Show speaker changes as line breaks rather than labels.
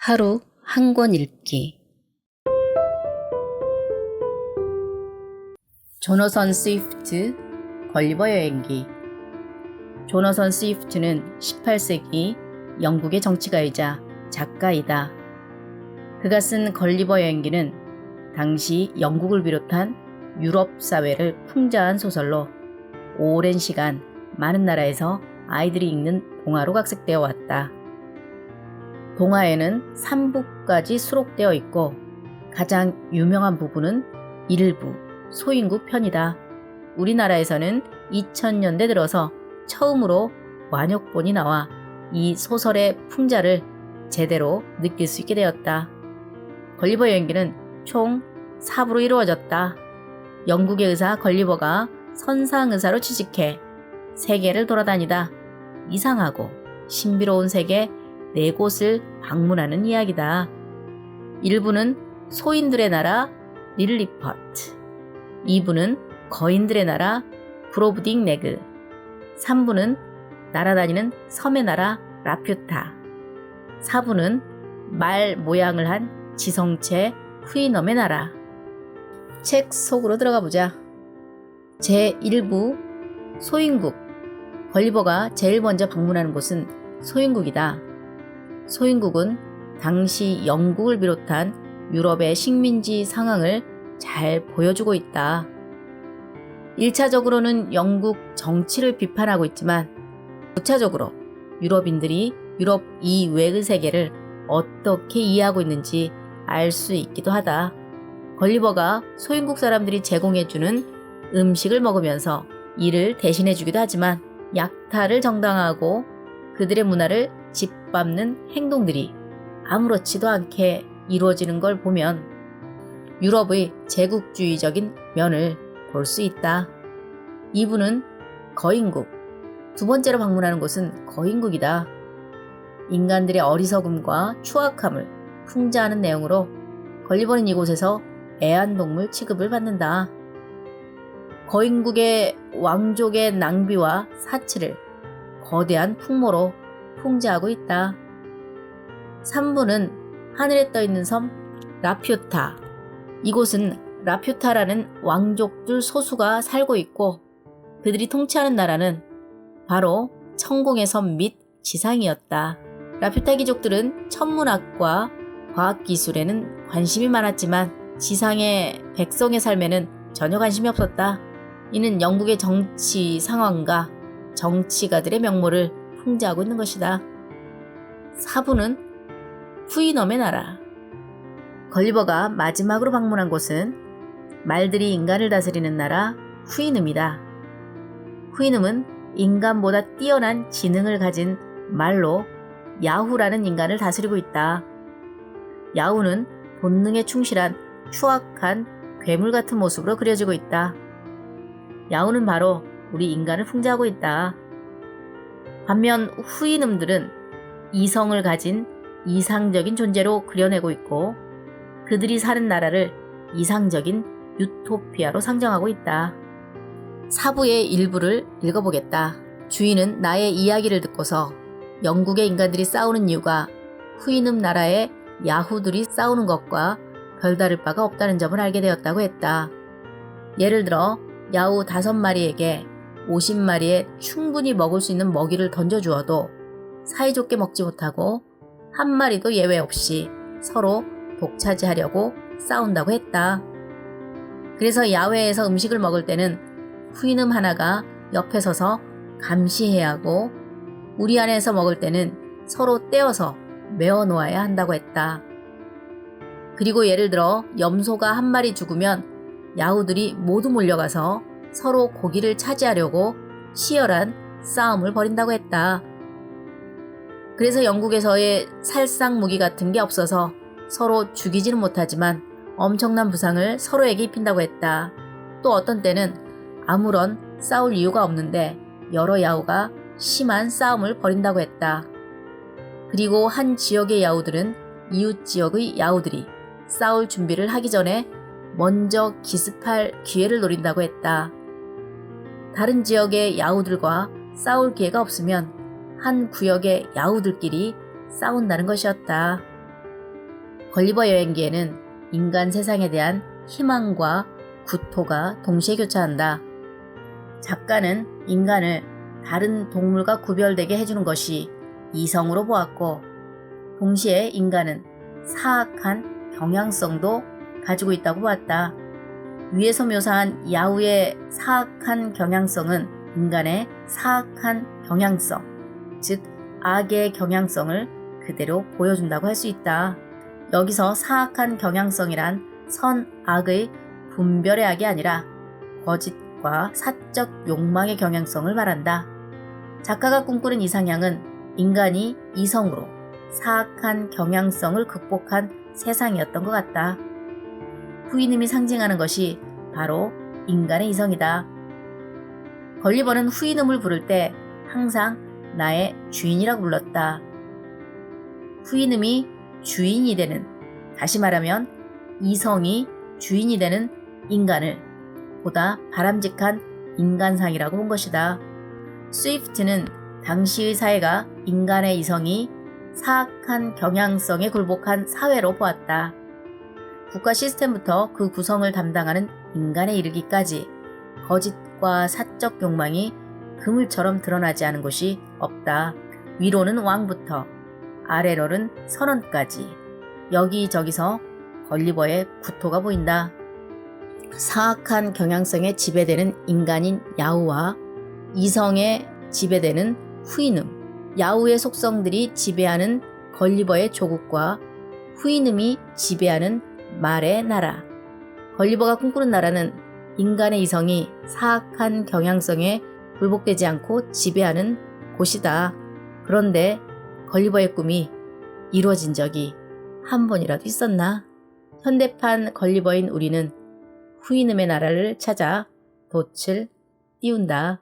하루 한 권 읽기. 조너선 스위프트 걸리버 여행기. 조너선 스위프트는 18세기 영국의 정치가이자 작가이다. 그가 쓴 걸리버 여행기는 당시 영국을 비롯한 유럽 사회를 풍자한 소설로 오랜 시간 많은 나라에서 아이들이 읽는 동화로 각색되어 왔다. 동화에는 3부까지 수록되어 있고 가장 유명한 부분은 1부 소인국 편이다. 우리나라에서는 2000년대 들어서 처음으로 완역본이 나와 이 소설의 풍자를 제대로 느낄 수 있게 되었다. 걸리버 여행기는 총 4부로 이루어졌다. 영국의 의사 걸리버가 선상의사로 취직해 세계를 돌아다니다 이상하고 신비로운 세계 4곳을 방문하는 이야기다. 1부는 소인들의 나라 릴리퍼트, 2부는 거인들의 나라 브로브딩네그, 3부는 날아다니는 섬의 나라 라퓨타, 4부는 말 모양을 한 지성체 후이넘의 나라. 책 속으로 들어가 보자. 제1부 소인국. 걸리버가 제일 먼저 방문하는 곳은 소인국이다. 소인국은 당시 영국을 비롯한 유럽의 식민지 상황을 잘 보여주고 있다. 1차적으로는 영국 정치를 비판하고 있지만 2차적으로 유럽인들이 유럽 이외의 세계를 어떻게 이해하고 있는지 알 수 있기도 하다. 걸리버가 소인국 사람들이 제공해주는 음식을 먹으면서 이를 대신해주기도 하지만 약탈을 정당화하고 그들의 문화를 짓밟는 행동들이 아무렇지도 않게 이루어지는 걸 보면 유럽의 제국주의적인 면을 볼 수 있다. 2부는 거인국. 두 번째로 방문하는 곳은 거인국이다. 인간들의 어리석음과 추악함을 풍자하는 내용으로 걸리버는 이곳에서 애완동물 취급을 받는다. 거인국의 왕족의 낭비와 사치를 거대한 풍모로 풍자하고 있다. 3부는 하늘에 떠있는 섬 라퓨타. 이곳은 라퓨타라는 왕족들 소수가 살고 있고 그들이 통치하는 나라는 바로 천공의 섬 및 지상이었다. 라퓨타 귀족들은 천문학과 과학기술에는 관심이 많았지만 지상의 백성의 삶에는 전혀 관심이 없었다. 이는 영국의 정치 상황과 정치가들의 명모를 풍자하고 있는 것이다. 4부는 후이넘의 나라. 걸리버가 마지막으로 방문한 곳은 말들이 인간을 다스리는 나라 후이눔이다. 후이눔은 인간보다 뛰어난 지능을 가진 말로 야후라는 인간을 다스리고 있다. 야후는 본능에 충실한 추악한 괴물 같은 모습으로 그려지고 있다. 야후는 바로 우리 인간을 풍자하고 있다. 반면 후이눔들은 이성을 가진 이상적인 존재로 그려내고 있고 그들이 사는 나라를 이상적인 유토피아로 상정하고 있다. 4부의 일부를 읽어보겠다. 주인은 나의 이야기를 듣고서 영국의 인간들이 싸우는 이유가 후이눔 나라의 야후들이 싸우는 것과 별다를 바가 없다는 점을 알게 되었다고 했다. 예를 들어 야후 5마리에게 50마리에 충분히 먹을 수 있는 먹이를 던져주어도 사이좋게 먹지 못하고 한 마리도 예외 없이 서로 독차지하려고 싸운다고 했다. 그래서 야외에서 음식을 먹을 때는 후이눔 하나가 옆에 서서 감시해야 하고 우리 안에서 먹을 때는 서로 떼어서 메워 놓아야 한다고 했다. 그리고 예를 들어 염소가 한 마리 죽으면 야후들이 모두 몰려가서 서로 고기를 차지하려고 치열한 싸움을 벌인다고 했다. 그래서 영국에서의 살상 무기 같은 게 없어서 서로 죽이지는 못하지만 엄청난 부상을 서로에게 입힌다고 했다. 또 어떤 때는 아무런 싸울 이유가 없는데 여러 야후가 심한 싸움을 벌인다고 했다. 그리고 한 지역의 야후들은 이웃 지역의 야후들이 싸울 준비를 하기 전에 먼저 기습할 기회를 노린다고 했다. 다른 지역의 야후들과 싸울 기회가 없으면 한 구역의 야후들끼리 싸운다는 것이었다. 걸리버 여행기에는 인간 세상에 대한 희망과 구토가 동시에 교차한다. 작가는 인간을 다른 동물과 구별되게 해주는 것이 이성으로 보았고, 동시에 인간은 사악한 경향성도 가지고 있다고 보았다. 위에서 묘사한 야후의 사악한 경향성은 인간의 사악한 경향성, 즉 악의 경향성을 그대로 보여준다고 할 수 있다. 여기서 사악한 경향성이란 선, 악의 분별의 악이 아니라 거짓과 사적 욕망의 경향성을 말한다. 작가가 꿈꾸는 이상향은 인간이 이성으로 사악한 경향성을 극복한 세상이었던 것 같다. 후이눔이 상징하는 것이 바로 인간의 이성이다. 걸리버는 후이눔을 부를 때 항상 나의 주인이라고 불렀다. 후이눔이 주인이 되는, 다시 말하면 이성이 주인이 되는 인간을 보다 바람직한 인간상이라고 본 것이다. 스위프트는 당시의 사회가 인간의 이성이 사악한 경향성에 굴복한 사회로 보았다. 국가 시스템부터 그 구성을 담당하는 인간에 이르기까지 거짓과 사적 욕망이 그물처럼 드러나지 않은 곳이 없다. 위로는 왕부터 아래로는 선원까지 여기저기서 걸리버의 구토가 보인다. 사악한 경향성에 지배되는 인간인 야후와 이성에 지배되는 후이눔, 야후의 속성들이 지배하는 걸리버의 조국과 후이눔이 지배하는 말의 나라. 걸리버가 꿈꾸는 나라는 인간의 이성이 사악한 경향성에 굴복되지 않고 지배하는 곳이다. 그런데 걸리버의 꿈이 이루어진 적이 한 번이라도 있었나? 현대판 걸리버인 우리는 후이눔의 나라를 찾아 돛을 띄운다.